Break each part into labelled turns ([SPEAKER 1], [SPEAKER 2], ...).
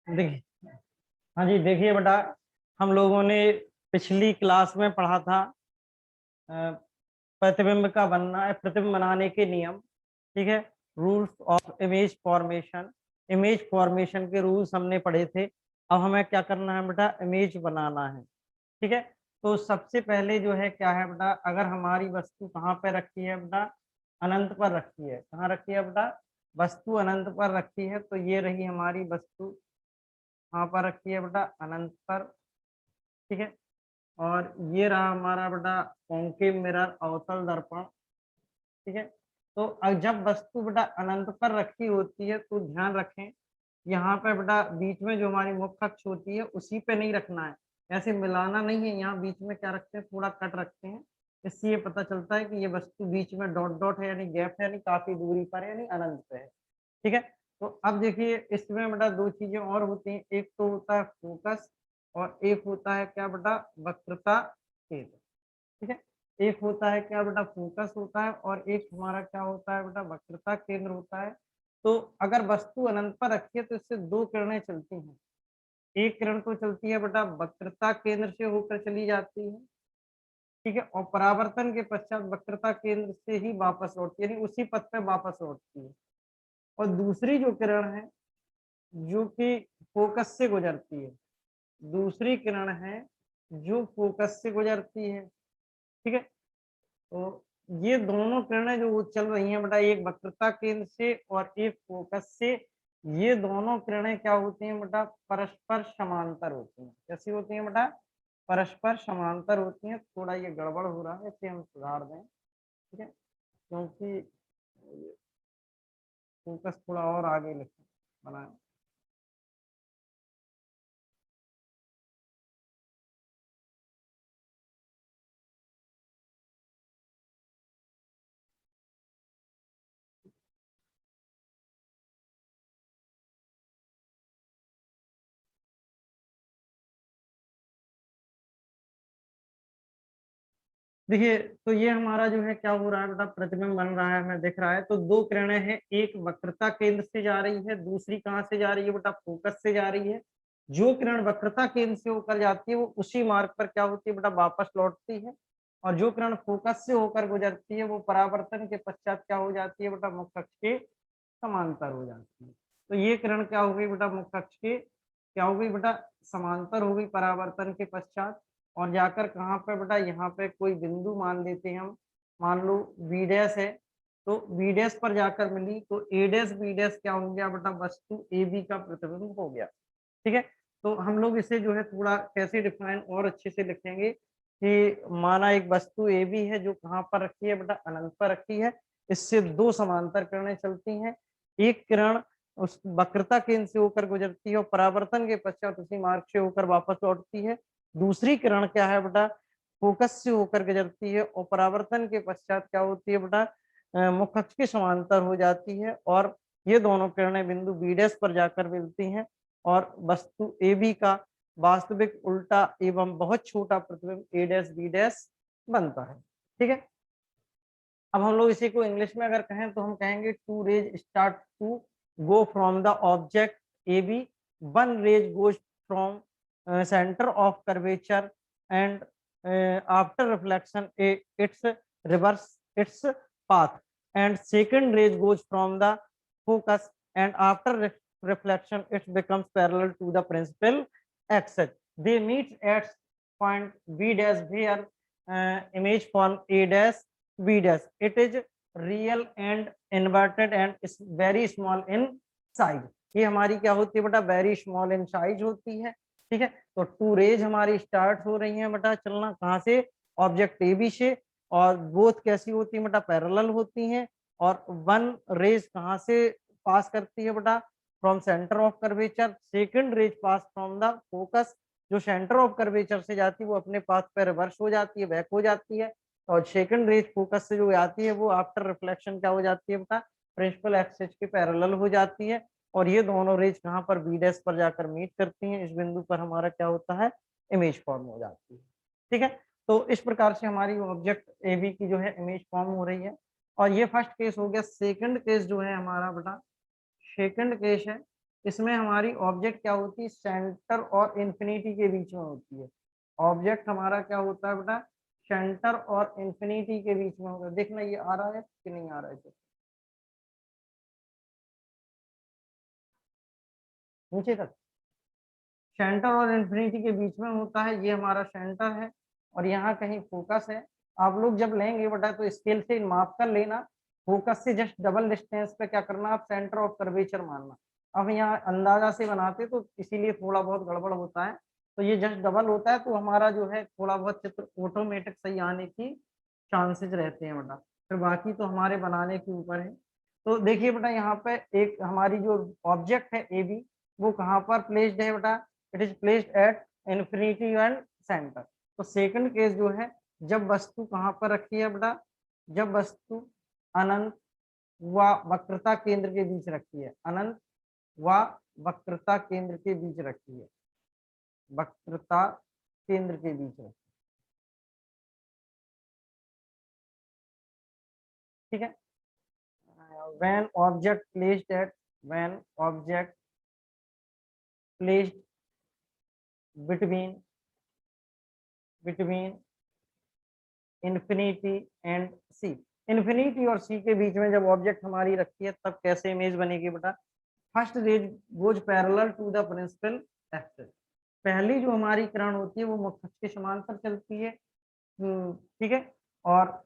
[SPEAKER 1] देखिए, हाँ जी, देखिए बेटा, हम लोगों ने पिछली क्लास में पढ़ा था प्रतिबिंब का बनना, प्रतिबिंब बनाने के नियम। ठीक है, rules of image formation. Image formation के रूल्स हमने पढ़े थे। अब हमें क्या करना है बेटा, इमेज बनाना है। ठीक है, तो सबसे पहले जो है क्या है बेटा, अगर हमारी वस्तु कहाँ पे रखी है बेटा, अनंत पर रखी है। कहाँ रखी है बेटा, वस्तु अनंत पर रखी है, तो ये रही हमारी वस्तु। कहाँ पर रखी है बेटा, अनंत पर। ठीक है, और ये रहा हमारा बेटा कॉन्केव मिरर, अवतल दर्पण। ठीक है, तो जब वस्तु बेटा अनंत पर रखी होती है तो ध्यान रखें, यहाँ पे बेटा बीच में जो हमारी मुख्य अक्ष होती है उसी पे नहीं रखना है, ऐसे मिलाना नहीं है। यहाँ बीच में क्या रखते हैं, थोड़ा कट रखते हैं। इससे ये पता चलता है कि ये वस्तु बीच में डॉट डॉट है, यानी गैप है, यानी काफी दूरी पर है, यानी अनंत पे है। ठीक है, तो अब देखिए इसमें बेटा दो चीजें और होती हैं, एक तो होता है फोकस और एक होता है क्या बेटा, वक्रता केंद्र। ठीक है, एक होता है क्या बेटा, फोकस होता है, और एक हमारा क्या होता है बेटा, वक्रता केंद्र होता है। तो अगर वस्तु अनंत पर रखी है तो इससे दो किरणें चलती हैं। एक किरण तो चलती है बेटा वक्रता केंद्र से होकर चली जाती है। ठीक है, और परावर्तन के पश्चात वक्रता केंद्र से ही वापस लौटती है, यानी उसी पथ पे वापस लौटती है। और दूसरी जो किरण है जो कि फोकस से गुजरती है, दूसरी किरण है जो फोकस से गुजरती है। ठीक है, तो ये दोनों किरणें जो चल रही हैं बेटा, एक वक्रता केंद्र से और एक फोकस से, ये दोनों किरणें क्या होती हैं बेटा, परस्पर समांतर होती हैं। कैसी होती हैं बेटा, परस्पर समांतर होती हैं। थोड़ा ये गड़बड़ हो रहा है, इसे हम सुधार दें। ठीक है, क्योंकि फोकस थोड़ा और आगे लिखें, बनाए। देखिए, तो ये हमारा जो है क्या हो रहा है बेटा, प्रतिबिंब बन रहा है, हमें दिख रहा है। तो दो किरणें हैं, एक वक्रता केंद्र से जा रही है, दूसरी कहाँ से जा रही है बेटा, फोकस से जा रही है। जो किरण वक्रता केंद्र से होकर जाती है वो उसी मार्ग पर क्या होती है बेटा, वापस लौटती है। और जो किरण फोकस से होकर गुजरती है वो परावर्तन के पश्चात क्या हो जाती है बेटा, मुख्य अक्ष के समांतर हो जाती है। तो ये किरण क्या हो गई बेटा, मुख्य अक्ष के क्या हो गई बेटा, समांतर हो गई परावर्तन के पश्चात। और जाकर कहाँ पे बेटा, यहाँ पे कोई बिंदु मान लेते हैं हम, मान लो बी डैश है, तो बी डैश पर जाकर मिली, तो ए डैश बी डैश क्या हो गया बेटा, वस्तु ए बी का प्रतिबिंब हो गया। ठीक है, तो हम लोग इसे जो है थोड़ा कैसे डिफाइन और अच्छे से लिखेंगे कि माना एक वस्तु ए बी है जो कहाँ पर रखी है बेटा, अनंत पर रखी है। इससे दो समांतर किरणें चलती हैं, एक किरण उस वक्रता केंद्र से होकर गुजरती है और परावर्तन के पश्चात उसी मार्ग से होकर वापस लौटती है। दूसरी किरण क्या है बेटा, फोकस से होकर गुजरती है और परावर्तन के पश्चात क्या होती है बेटा, मुख्य अक्ष के समांतर हो जाती है। और ये दोनों किरणें बिंदु बी डैश पर जाकर मिलती हैं और वस्तु ए बी का वास्तविक उल्टा एवं बहुत छोटा प्रतिबिंब ए डैश बी डैश बनता है। ठीक है, अब हम लोग इसी को इंग्लिश में अगर कहें तो हम कहेंगे two rays start to go from the object A B, one rays goes from center of curvature and after reflection its reverse its path, and second rays goes from the focus and after reflection it becomes parallel to the principal axis. They meet at point b dash where image form a dash b dash. It is real and inverted and is very small in size. ये हमारी क्या होती है बेटा, very small in size होती है। ठीक है, तो टू रेज हमारी स्टार्ट हो रही है बेटा चलना, कहाँ से, ऑब्जेक्ट ए बी से, और बोथ कैसी होती है बेटा, पैरेलल होती हैं। और वन रेज कहाँ से पास करती है बेटा, from centre of curvature. Second rays pass from the focus, जो सेंटर ऑफ कर्वेचर से जाती है वो अपने पाथ पे रिवर्स हो जाती है, बैक हो जाती है। और सेकंड रेज फोकस से जो आती है वो आफ्टर रिफ्लेक्शन क्या हो जाती है बेटा, प्रिंसिपल एक्सिस के पैरेलल हो जाती है। और ये दोनों रेज कहाँ पर बी डैश पर जाकर मीट करती हैं, इस बिंदु पर हमारा क्या होता है, इमेज फॉर्म हो जाती है। ठीक है, तो इस प्रकार से हमारी ऑब्जेक्ट ए बी की जो है इमेज फॉर्म हो रही है। और ये फर्स्ट केस हो गया। सेकंड केस जो है हमारा बेटा, सेकंड केस है इसमें हमारी ऑब्जेक्ट क्या होती है, सेंटर और इन्फिनिटी के बीच में होती है। ऑब्जेक्ट हमारा क्या होता है बेटा, सेंटर और इन्फिनिटी के बीच में होगा। देखना ये आ रहा है कि नहीं आ रहा है, नीचे तक सेंटर और इन्फिनिटी के बीच में होता है, ये हमारा सेंटर है और यहाँ कहीं फोकस है। आप लोग जब लेंगे बेटा तो स्केल से माप कर लेना, फोकस से जस्ट डबल डिस्टेंस पे क्या करना, आप सेंटर ऑफ कर्वेचर मानना। अब यहाँ अंदाजा से बनाते तो इसीलिए थोड़ा बहुत गड़बड़ होता है, तो ये जस्ट डबल होता है तो हमारा जो है थोड़ा बहुत चित्र ऑटोमेटिक सही आने की चांसेस रहते हैं बेटा। फिर बाकी तो हमारे बनाने के ऊपर है। तो देखिए बेटा यहाँ पे एक हमारी जो ऑब्जेक्ट है ए बी, वो कहाँ पर प्लेस्ड है बेटा, it is placed at infinity and centre. तो सेकंड केस जो है, जब वस्तु कहाँ पर रखी है बेटा, जब वस्तु अनंत व वक्रता केंद्र के बीच रखी है, अनंत व वक्रता केंद्र के बीच रखी है, वक्रता केंद्र के बीच रखी है, ठीक है। when object placed at when object placed between infinity and C, infinity और सी के बीच में जब ऑब्जेक्ट हमारी रखी है तब कैसे इमेज बनेगी बेटा, first rays goes parallel to the principal axis. पहली जो हमारी किरण होती है वो मुख्य अक्ष के समांतर चलती है, ठीक है। और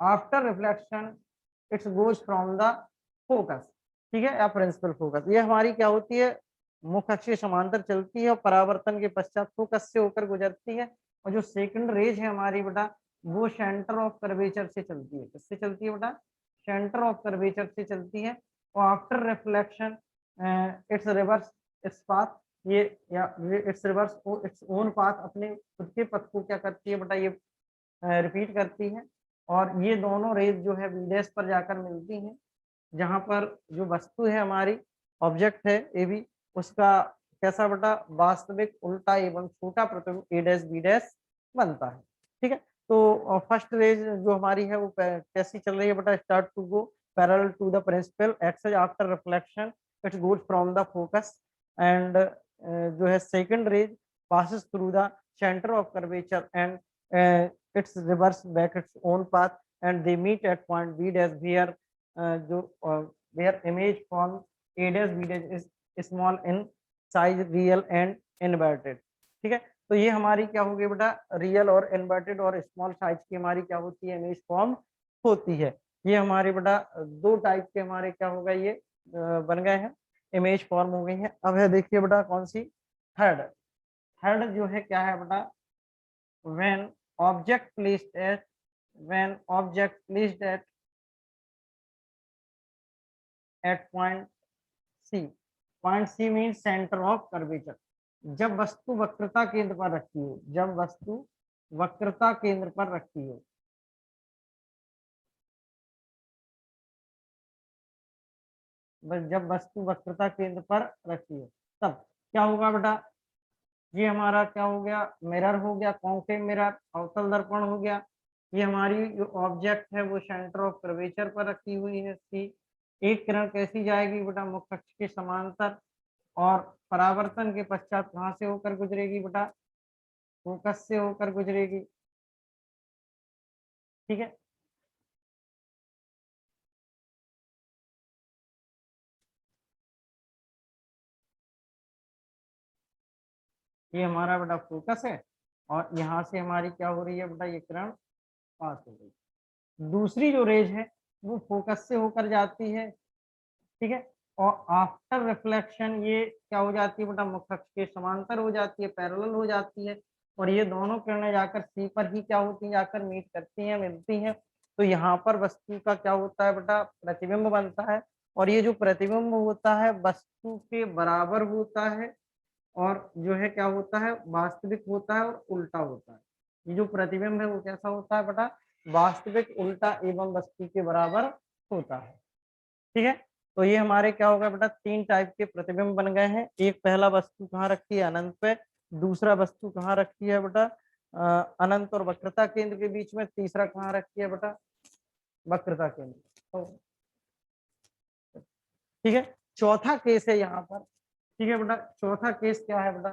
[SPEAKER 1] after reflection its goes from the focus, ठीक है, या प्रिंसिपल फोकस। ये हमारी क्या होती है, मुख्य अक्ष के समांतर चलती है और परावर्तन के पश्चात फोकस से होकर गुजरती है। और जो सेकंड रेज है हमारी बेटा, वो सेंटर ऑफ कर्वेचर से चलती है। किससे चलती है बेटा, सेंटर ऑफ कर्वेचर से चलती है। और after reflection it's reverse its path, ये या it's reverse its own path, अपने खुद के पथ को क्या करती है बेटा, ये रिपीट करती है। और ये दोनों रेज जो है बी डैश पर जाकर मिलती हैं, जहां पर जो वस्तु है हमारी, ऑब्जेक्ट है ए बी, उसका कैसा बेटा, वास्तविक उल्टा एवं छोटा प्रतिबिंब ए डैश बी डैश बनता है, ठीक है। तो फर्स्ट रेज जो हमारी है वो कैसी चल रही है बेटा, start to go parallel to the principal axis after reflection its goes from the focus and जो है second rays passes through the center of curvature and its reverse back its own path and they meet at point b dash where जो where image form a dash b dash is small in size real and inverted, ठीक है। तो ये हमारी क्या होगी बेटा, real और इन्वर्टेड और स्मॉल साइज की हमारी क्या होती है, इमेज फॉर्म होती है। ये हमारे बेटा दो टाइप के हमारे क्या होगा, ये बन गए हैं, इमेज फॉर्म हो गई है। अब है देखिए बेटा कौन सी, थर्ड। थर्ड जो है क्या है बेटा, when object placed at when object placed at point C, point C means center of curvature। जब वस्तु वक्रता केंद्र पर रखी हो, जब वस्तु वक्रता केंद्र पर रखी हो, जब वस्तु वक्रता केंद्र पर रखी हो तब क्या होगा बेटा, ये हमारा क्या हो गया, मिरर हो गया, कॉन्केव मिरर, अवतल दर्पण हो गया। ये हमारी जो ऑब्जेक्ट है वो सेंटर ऑफ कर्वेचर पर रखी हुई है सी। एक किरण कैसी जाएगी बेटा, मुख्य अक्ष के समांतर और परावर्तन के पश्चात कहाँ से होकर गुजरेगी बेटा, फोकस से होकर गुजरेगी, ठीक है। ये हमारा बेटा फोकस है और यहाँ से हमारी क्या हो रही है बेटा, ये किरण पास हो गई। दूसरी जो रेज है वो फोकस से होकर जाती है, ठीक है। और आफ्टर रिफ्लेक्शन ये क्या हो जाती है बेटा, मुख्य अक्ष के समांतर हो जाती है, पैरेलल हो जाती है। और ये दोनों किरणें जाकर सी पर ही क्या होती है, जाकर मीट करती हैं, मिलती हैं। तो यहाँ पर वस्तु का क्या होता है बेटा, प्रतिबिंब बनता है। और ये जो प्रतिबिंब होता है वस्तु के बराबर होता है और जो है क्या होता है, वास्तविक होता है और उल्टा होता है। ये जो प्रतिबिंब है वो कैसा होता है बेटा, वास्तविक, उल्टा एवं वस्तु के बराबर होता है, ठीक है। तो ये हमारे क्या होगा बेटा, तीन टाइप के प्रतिबिंब बन गए हैं। एक पहला वस्तु कहाँ रखी है, अनंत पे। दूसरा वस्तु कहाँ रखी है बेटा, अनंत और वक्रता केंद्र के बीच में। तीसरा कहाँ रखी है बेटा, वक्रता केंद्र, ठीक है। चौथा केस है यहाँ पर, ठीक है बेटा। चौथा केस क्या है बेटा?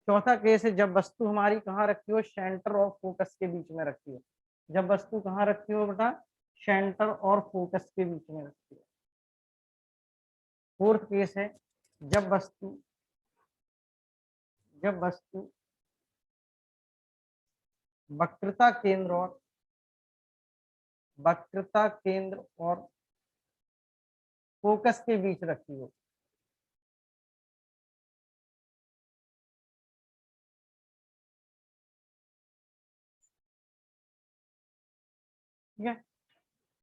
[SPEAKER 1] चौथा केस है जब वस्तु हमारी कहाँ रखी हो, सेंटर और फोकस के बीच में रखी हो। जब वस्तु कहाँ रखी हो बेटा? सेंटर और फोकस के बीच में रखी हो। फोर्थ केस है जब वस्तु वक्रता केंद्र और फोकस के बीच रखी हो। ठीक है,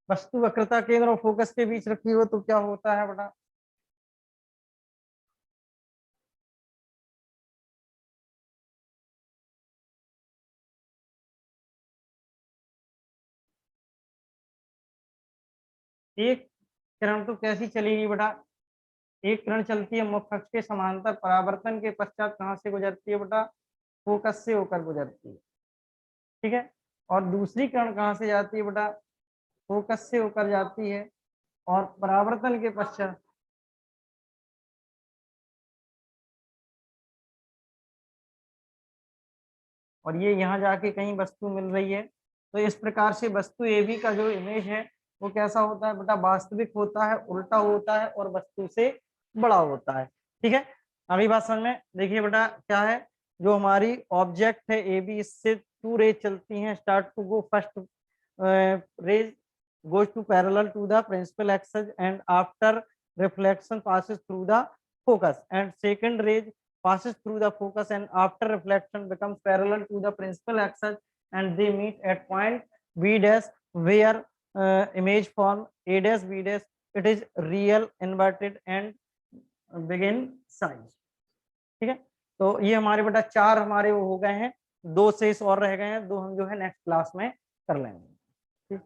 [SPEAKER 1] वस्तु वक्रता केंद्र और फोकस के बीच रखी हो तो क्या होता है बेटा? एक किरण तो कैसी चलेगी बेटा? एक किरण चलती है मुख्य अक्ष के समांतर, परावर्तन के पश्चात कहां से गुजरती है बेटा? फोकस से होकर गुजरती है। ठीक है, और दूसरी किरण कहां से जाती है बेटा? फोकस से होकर जाती है और परावर्तन के पश्चात और ये यहाँ जाके कहीं वस्तु मिल रही है। तो इस प्रकार से वस्तु ए बी का जो इमेज है वो कैसा होता है बेटा? वास्तविक होता है, उल्टा होता है और वस्तु से बड़ा होता है। ठीक है, अगली बात समझ में। देखिए बेटा क्या है, जो हमारी ऑब्जेक्ट है ए बी, इससे टू रेज चलती हैं, start to go, first rays goes to parallel to the principal axis and after reflection passes through the focus, and second ray passes through the focus and after reflection becomes parallel to the principal axis and they meet at point B dash where image form A dash B dash, it is real inverted and begin size। ठीक है, तो ये हमारे बेटा चार हमारे वो हो गए हैं, दो शेष और रह गए हैं, दो हम जो है नेक्स्ट क्लास में कर लेंगे। ठीक।